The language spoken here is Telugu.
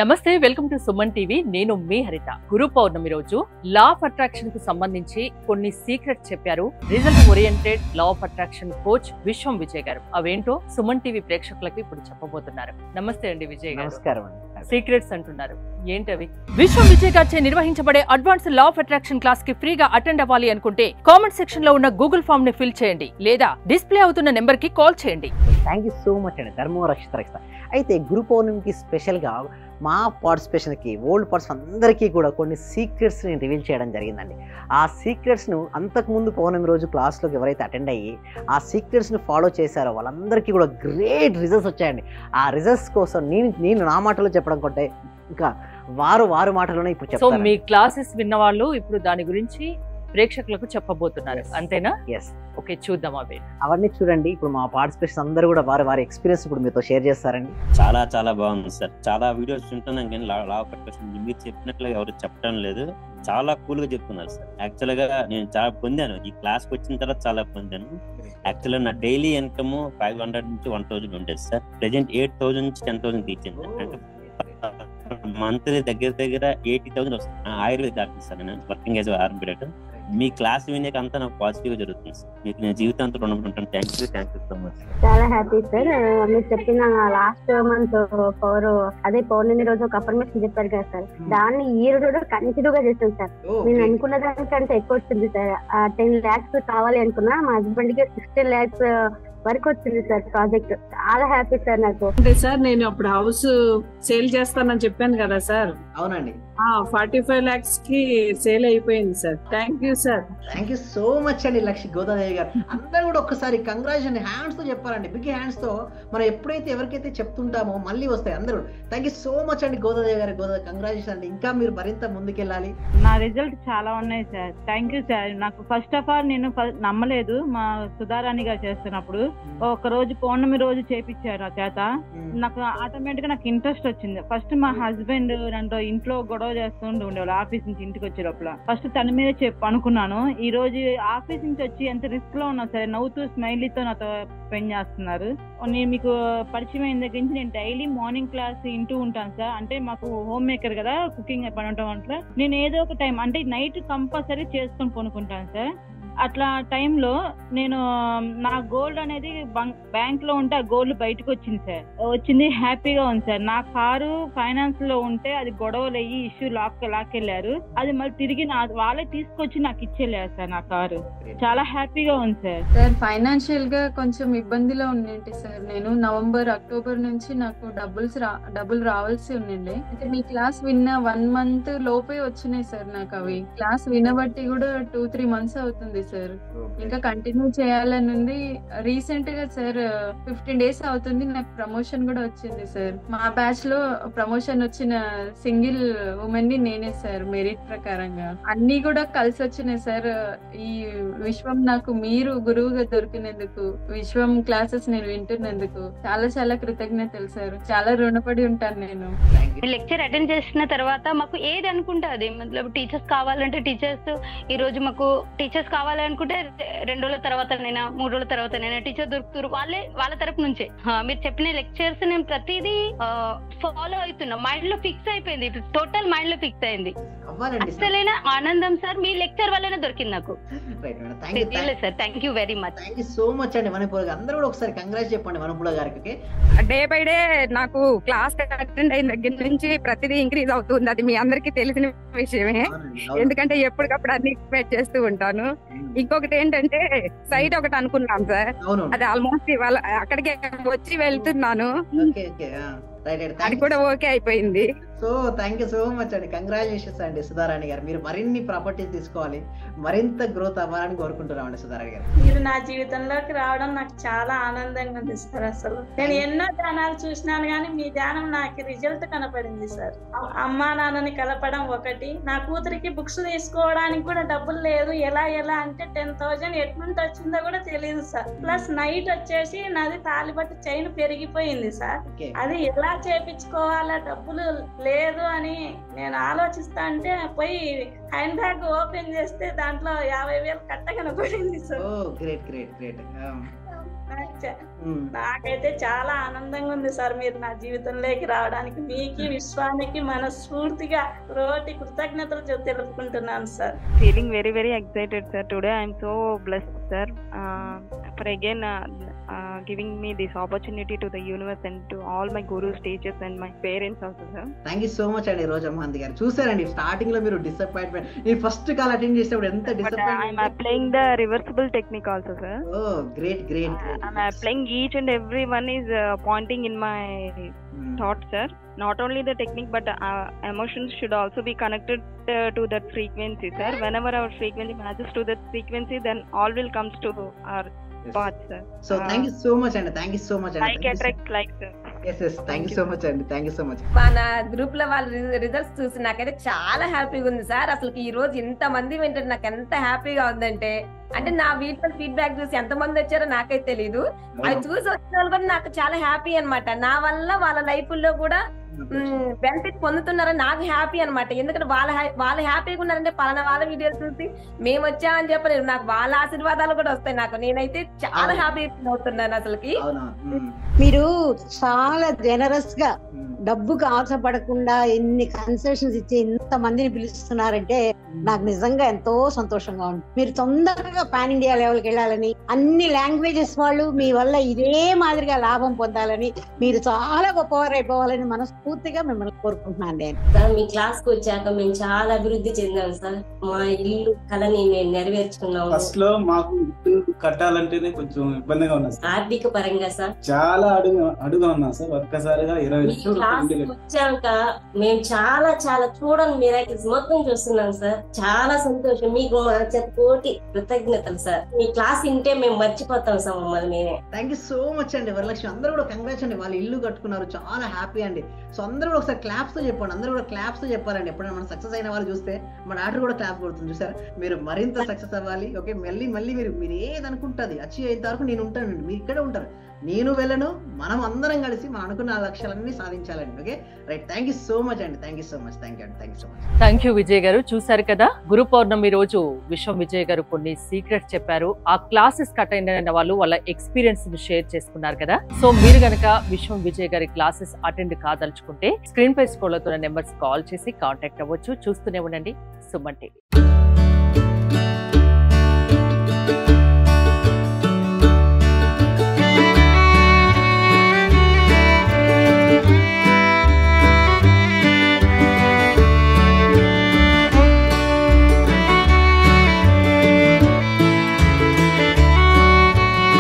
నమస్తే, వెల్కమ్ టు సుమన్ టీవీ. నేను మీ హరిత. గురు పౌర్ణమి రోజు లా ఆఫ్ అట్రాక్షన్ కు సంబంధించి కొన్ని సీక్రెట్ చెప్పారు result oriented law of attraction coach విశ్వం విజయ్ గారు. అవేంటో సుమన్ టీవీ ప్రేక్షకులకు ఇప్పుడు చెప్పబోతున్నారు. నమస్తే అండి విజయ్ గారు. నమస్కారం. సీక్రెట్స్ అంటున్నారు, ఏంటవి? విశ్వం విజయ్ గారిచే నిర్వహించబడే advance law of attraction class కి ఫ్రీగా అటెండ్ అవ్వాలి అనుకుంటే కామెంట్ సెక్షన్ లో ఉన్న గూగుల్ ఫామ్ ని ఫిల్ చేయండి, లేదా డిస్ప్లే అవుతున్న నెంబర్ కి కాల్ చేయండి. థ్యాంక్ యూ సో మచ్ అండి. ధర్మో రక్షిత. అయితే గురు పౌర్ణమికి స్పెషల్గా మా పార్టిసిపేషన్కి ఓల్డ్ పార్ట్స్ అందరికీ కూడా కొన్ని సీక్రెట్స్ని రివీల్ చేయడం జరిగిందండి. ఆ సీక్రెట్స్ను అంతకుముందు పౌర్ణమి రోజు క్లాస్లోకి ఎవరైతే అటెండ్ అయ్యి ఆ సీక్రెట్స్ని ఫాలో చేశారో వాళ్ళందరికీ కూడా గ్రేట్ రిజల్ట్స్ వచ్చాయండి. ఆ రిజల్ట్స్ కోసం నేను నా మాటలో చెప్పడం కంటే ఇంకా వారు మాటలోనే ఇప్పుడు చెప్తాను. సో మీ క్లాసెస్ విన్న వాళ్ళు ఇప్పుడు దాని గురించి ప్రేక్షకులకు చెప్పబోతున్నారు, అంతేనా? ఎస్. ఓకే, చూద్దాం అవన్నీ చూడండి. ఇప్పుడు మా పార్టిసిపేషన్ అందరూ కూడా వారి ఎక్స్పీరియన్స్ ఇప్పుడు మీతో షేర్ చేస్తారండి. చాలా బాగుంది సార్. చాలా వీడియోస్ వింటున్నాం కానీ లా ఆఫ్ అట్రాక్షన్ మీరు చెప్పినట్లుగా ఎవరు చెప్పడం లేదు. చాలా కూల్ గా చెప్తున్నారు సార్. యాక్చువల్ గా నేను చాలా పొందాను, ఈ క్లాస్ కి వచ్చిన తర్వాత చాలా పొందాను. యాక్చువల్గా నా డైలీ ఇన్కమ్ 500 నుంచి 1000 ఉండేది సార్. ప్రెసెంట్ 8000 నుంచి 10,000 తీసింది. అంటే మంత్లీ దగ్గర 80,000 వస్తుంది. ఆయుర్వేద డాక్టర్ సార్, నేను వర్కింగ్ యాజ్ ఆర్మ్ పీరియడ్. మీ క్లాస్ వినేక అంతా నాకు పాజిటివ్ గా జరుగుతుంది సార్. మీకు నేను జీవితాంతం రుణపడి ఉంటాను. Thank you so much. చాలా హ్యాపీ సార్. మీరు చెప్పిన లాస్ట్ మంత్ అదే పౌర్ణమి రోజు ఒక అఫర్మేషన్ చెప్పారు కదా సార్, దాన్ని ఈ రోజు కంటిన్యూ గా చేస్తాను సార్. నేను అనుకున్న దానికంటే ఎక్కువ వచ్చింది సార్. 10 lakhs కావాలి అనుకున్నా, మా హస్బెండ్ కి 60 lakhs వరకు వచ్చింది సార్ ప్రాజెక్ట్. చాలా హ్యాపీ సార్ నాకు. అంటే సార్ నేను అప్పుడు హౌస్ సేల్ చేస్తానని చెప్పాను కదా సార్. అవునండి. 45 lakhs కి సేల్ అయిపోయింది sir. Thank you sir. Thank you so much అండి లక్ష్మి గోదాదేవి గారు. అందరూ కూడా ఒక్కసారి కంగ్రాచులేషన్ హ్యాండ్స్ తో చెప్పాలండి. బిగ్ హ్యాండ్స్ తో మనం ఎప్పుడైతే ఎవరికైతే చెప్తుంటామో మళ్ళీ వస్తాయి అందరూ. థ్యాంక్ యూ సో మచ్ అండి గోదాదేవి గారు. కంగ్రాచులేషన్ అండి. ఇంకా మీరు మరింత ముందుకెళ్ళాలి. నా రిజల్ట్ చాలా ఉన్నాయి సార్. Thank you sir. నాకు ఫస్ట్ ఆఫ్ ఆల్ నేను నమ్మలేదు. మా సుధారాణి గారు చేస్తున్నప్పుడు ఒక రోజు పౌర్ణమి రోజు చేపించారు ఆ చేత. నాకు ఆటోమేటిక్ గా నాకు ఇంట్రెస్ట్ వచ్చింది. ఫస్ట్ మా హస్బెండ్ నన్ను ఇంట్లో గొడవ చేస్తుంటూ ఉండేవాళ్ళు. ఆఫీస్ నుంచి ఇంటికి వచ్చే లోపల ఫస్ట్ తన మీద అనుకున్నాను. ఈ రోజు ఆఫీస్ నుంచి వచ్చి ఎంత రిస్క్ లో ఉన్నా సరే నవ్వుతూ స్మైలీతో నాతో స్పెండ్ చేస్తున్నారు. నేను మీకు పరిచయం అయిన దగ్గర నుంచి నేను డైలీ మార్నింగ్ క్లాస్ వింటూ ఉంటాను సార్. అంటే మాకు హోమ్ మేకర్ కదా, కుకింగ్ పని ఉండటం వల్ల నేను ఏదో ఒక టైం అంటే నైట్ కంపల్సరీ చేసుకొని కొనుక్కుంటాను సార్. అట్లా టైంలో నేను నా గోల్డ్ అనేది బ్యాంక్ లో ఉంటే ఆ గోల్డ్ బయటకు వచ్చింది సార్. వచ్చింది, హ్యాపీగా ఉంది సార్. నా కారు ఫైనాన్స్ లో ఉంటే అది గొడవలు అయ్యి ఇష్యూ లాక్కెళ్ళారు. అది మళ్ళీ తిరిగి వాళ్ళే తీసుకొచ్చి నాకు ఇచ్చేళ్ళారు సార్ నా కారు. చాలా హ్యాపీగా ఉంది సార్. సార్ ఫైనాన్షియల్ గా కొంచెం ఇబ్బందిలో ఉండింటి సార్. నేను నవంబర్, అక్టోబర్ నుంచి నాకు డబ్బులు రావాల్సి ఉండింది. అయితే మీ క్లాస్ విన్న 1 month లోపే వచ్చినాయి సార్ నాకు అవి. క్లాస్ వినబట్టి కూడా 2-3 months అవుతుంది సార్. ఇంకా కంటిన్యూ చేయాలని ఉంది. రీసెంట్ గా సార్ 15 days అవుతుంది నాకు ప్రమోషన్ కూడా వచ్చింది సార్. మా బ్యాచ్ లో ప్రమోషన్ వచ్చిన సింగిల్ ఉమెన్ ని నేనే సార్. మెరిట్ ప్రకారంగా అన్ని కూడా కలిసి వచ్చినాయి సార్. ఈ విశ్వం నాకు మీరు గురువుగా దొరికినందుకు, విశ్వం క్లాసెస్ నేను వింటున్నందుకు చాలా కృతజ్ఞతలు సార్. చాలా రుణపడి ఉంటాను నేను. లెక్చర్ అటెండ్ చేసిన తర్వాత మాకు ఏది అనుకుంటే అది, మతలబ్ టీచర్స్ కావాలంటే టీచర్స్, ఈ రోజు మాకు టీచర్స్ కావాలనుకుంటే 2 రోజుల తర్వాతనైనా 3 రోజుల తర్వాతనైనా టీచర్ దొరుకుతారు. వాళ్ళ తరపు నుంచే మీరు చెప్పిన లెక్చర్స్ నేను ప్రతిదీ ఫాలో అవుతున్నా. మైండ్ లో ఫిక్స్ అయిపోయింది. టోటల్ మైండ్ లో ఫిక్స్ అయింది. అసలైన ఆనందం సార్ మీ లెక్చర్ వల్లనే దొరికింది నాకు sir. Thank you very much. Thank you so much అండి. మనపూల అందరూ కూడా ఒకసారి కంగ్రాట్స్ చెప్పండి మనపూల గారికి. డే బై డే నాకు క్లాస్ అటెండ్ అయిన దగ్గర నుంచి ప్రతిదీ ఇంక్రీజ్ అవుతుంది. అది మీ అందరికి తెలిసిన విషయమే. ఎందుకంటే ఎప్పటికప్పుడు అన్ని ఎక్స్పెక్ట్ చేస్తూ ఉంటాను. ఇంకొకటి ఏంటంటే సైట్ ఒకటి అనుకున్నాం సార్, అది ఆల్మోస్ట్ ఇవాళ అక్కడికి వచ్చి వెళ్తున్నాను. అది కూడా ఓకే అయిపోయింది. So thank you so much అండి. కంగ్రాచులేషన్స్ అండి సుధారాణి గారు. మీరు మరిన్ని ప్రాపర్టీస్ తీసుకోవాలి, మరింత గ్రోత్ అవ్వాలని కోరుకుంటున్నామండి సుధారాణి గారు. మీరు నా జీవితంలోకి రావడం నాకు చాలా ఆనందంగా ఉంది సార్. అసలు నేను ఎన్నో ధ్యానాలు చూసినాను కానీ మీ ధ్యానం నాకు రిజల్ట్ కనపడింది సార్. అమ్మా నాన్నని కలపడం ఒకటి, నా కూతురికి బుక్స్ తీసుకోవడానికి కూడా డబ్బులు లేదు. ఎలా అంటే 10,000 ఎట్నుంటి వచ్చిందో కూడా తెలియదు సార్. ప్లస్ నైట్ వచ్చేసి నాది తాలిబట్టు చైన్ పెరిగిపోయింది సార్. అది ఎలా చేపించుకోవాలా, డబ్బులు లేదు అని నేను ఆలోచిస్తా అంటే పోయి హ్యాండ్ బ్యాగ్ ఓపెన్ చేస్తే దాంట్లో 50,000 కట్ట కనపడింది సార్. Great great great. నాకైతే చాలా ఆనందంగా ఉంది సార్ మీరు నా జీవితంలోకి రావడానికి. మీకు విశ్వానికి మనస్ఫూర్తిగా రోటి కృతజ్ఞతలు తెలుపుకుంటున్నాను sir. Feeling very very excited sir. Today I am so blessed sir for again giving me this opportunity to the universe and to all my gurus, teachers and my parents also sir. Thank you so much అండి రోజా మహంతి గారు. చూసారండి స్టార్టింగ్ లో మీరు డిసప్పాయింట్మెంట్, నేను ఫస్ట్ కాల్ అటెండ్ చేసేప్పుడు ఎంత I am disappointment. applying the reversible technique also sir. Great great. I am applying each and every one is pointing in my thought sir. Not only the technique but emotions should also be connected to that frequency sir. Whenever our frequency matches to that frequency, then all will comes to our path sir. So thank you so much అండి. థ్యాంక్ యూ సో మచ్ అండి. Like attract like sir. Yes thank you so much అండి. Thank you so much. మన గ్రూప్ లో వాళ్ళ రిజల్ట్స్ చూసి నాకైతే చాలా హ్యాపీగా ఉంది సార్. అసలు ఈ రోజు ఇంత మంది వింటారు, నాకు ఎంత హ్యాపీగా ఉందంటే, అంటే నా వీడియో ఫీడ్బ్యాక్ చూసి ఎంత మంది వచ్చారో నాకైతే తెలీదు. అది చూసి వచ్చిన వాళ్ళు కూడా నాకు చాలా హ్యాపీ అన్నమాట. నా వల్ల వాళ్ళ లైఫ్ లో కూడా బెనిఫిట్ పొందుతున్నారని నాకు హ్యాపీ అన్నమాట. ఎందుకంటే వాళ్ళు హ్యాపీగా ఉన్నారంటే పలానా వాళ్ళ వీడియోస్ చూసి మేము వచ్చామని చెప్పలేదు, నాకు వాళ్ళ ఆశీర్వాదాలు కూడా వస్తాయి నాకు. నేనైతే చాలా హ్యాపీ అవుతున్నాను అసలుకి. మీరు చాలా జనరస్ గా డబ్బుకు ఆశపడకుండా ఎన్ని కన్సెషన్స్ ఇచ్చి ఇంత మందిని పిలుస్తున్నారంటే నాకు నిజంగా ఎంతో సంతోషంగా ఉంది. మీరు తొందరగా పాన్ ఇండియా లెవెల్కి వెళ్ళాలని, అన్ని లాంగ్వేజెస్ వాళ్ళు మీ వల్ల ఇదే మాదిరిగా లాభం పొందాలని, మీరు చాలా గొప్పవారు అయిపోవాలని మనస్ఫూర్తిగా మిమ్మల్ని కోరుకుంటున్నాను నేను. సార్ మీ క్లాస్ కు వచ్చాక మేము చాలా అభివృద్ధి చెందాం సార్. మా ఇల్లు కళని మేము నెరవేర్చుకున్నాము. ఫస్ట్ లో మాకు ఇల్లు కట్టాలంటేనే కొంచెం ఇబ్బందిగా ఉన్నా సార్. ఆర్థిక పరంగా సార్ చాలా అడుగుగా ఉన్నా సార్. ఒక్కసారిగా 20 లక్షలు వచ్చాక మేము చాలా చాలా చూడని మిరాకిల్స్ మొత్తం చూస్తున్నాం సార్. చాలా సంతోషం. మీకు మా కోటి కృతజ్ఞతలు సార్. మీ క్లాస్ వింటే మేము మర్చిపోతాం సార్ మమ్మల్ని మేమే. థ్యాంక్ యూ సో మచ్ అండి వరలక్ష్మి. అందరూ కూడా కంగ్రాట్స్ అండి, వాళ్ళు ఇల్లు కట్టుకున్నారు, చాలా హ్యాపీ అండి. సో అందరూ కూడా ఒకసారి క్లాప్స్ తో చెప్పండి, అందరూ కూడా క్లాప్స్ తో చెప్పాలండి. ఎప్పుడైనా మనం సక్సెస్ అయిన వాళ్ళు చూస్తే మన డాక్టర్ కూడా క్లాప్ కొడుతుంది చూసారా. మీరు మరింత సక్సెస్ అవ్వాలి. ఓకే, మళ్ళీ మీరు ఏది అనుకుంటుంది అచీవ్ అయ్యేంత వరకు నేను ఉంటానండి, మీరు ఇక్కడే ఉంటారు, నేను వెళ్ళను. మనం అందరం కలిసి మనం అనుకున్న లక్ష్యాలన్నీ సాధించాలండి. Okay right. Thank you so much అండి. Thank you so much. Thank you అండి. Thank you so much. Thank you Vijay garu. చూసారు కదా, గురు పౌర్ణమి రోజు విశ్వం విజయ్ గారు కొన్ని సీక్రెట్స్ చెప్పారు. ఆ క్లాసెస్ అటెండ్ అయిన వాళ్ళు వాళ్ళ ఎక్స్పీరియన్స్ షేర్ చేసుకున్నారు కదా. సో మీరు గనక విశ్వం విజయ్ గారి క్లాసెస్ అటెండ్ కాదలుచుకుంటే స్క్రీన్ పై స్క్రోల్ అవుతున్న నెంబర్స్ కాల్ చేసి కాంటాక్ట్ అవ్వచ్చు. చూస్తూనే ఉండండి సుమన్ టీవీ.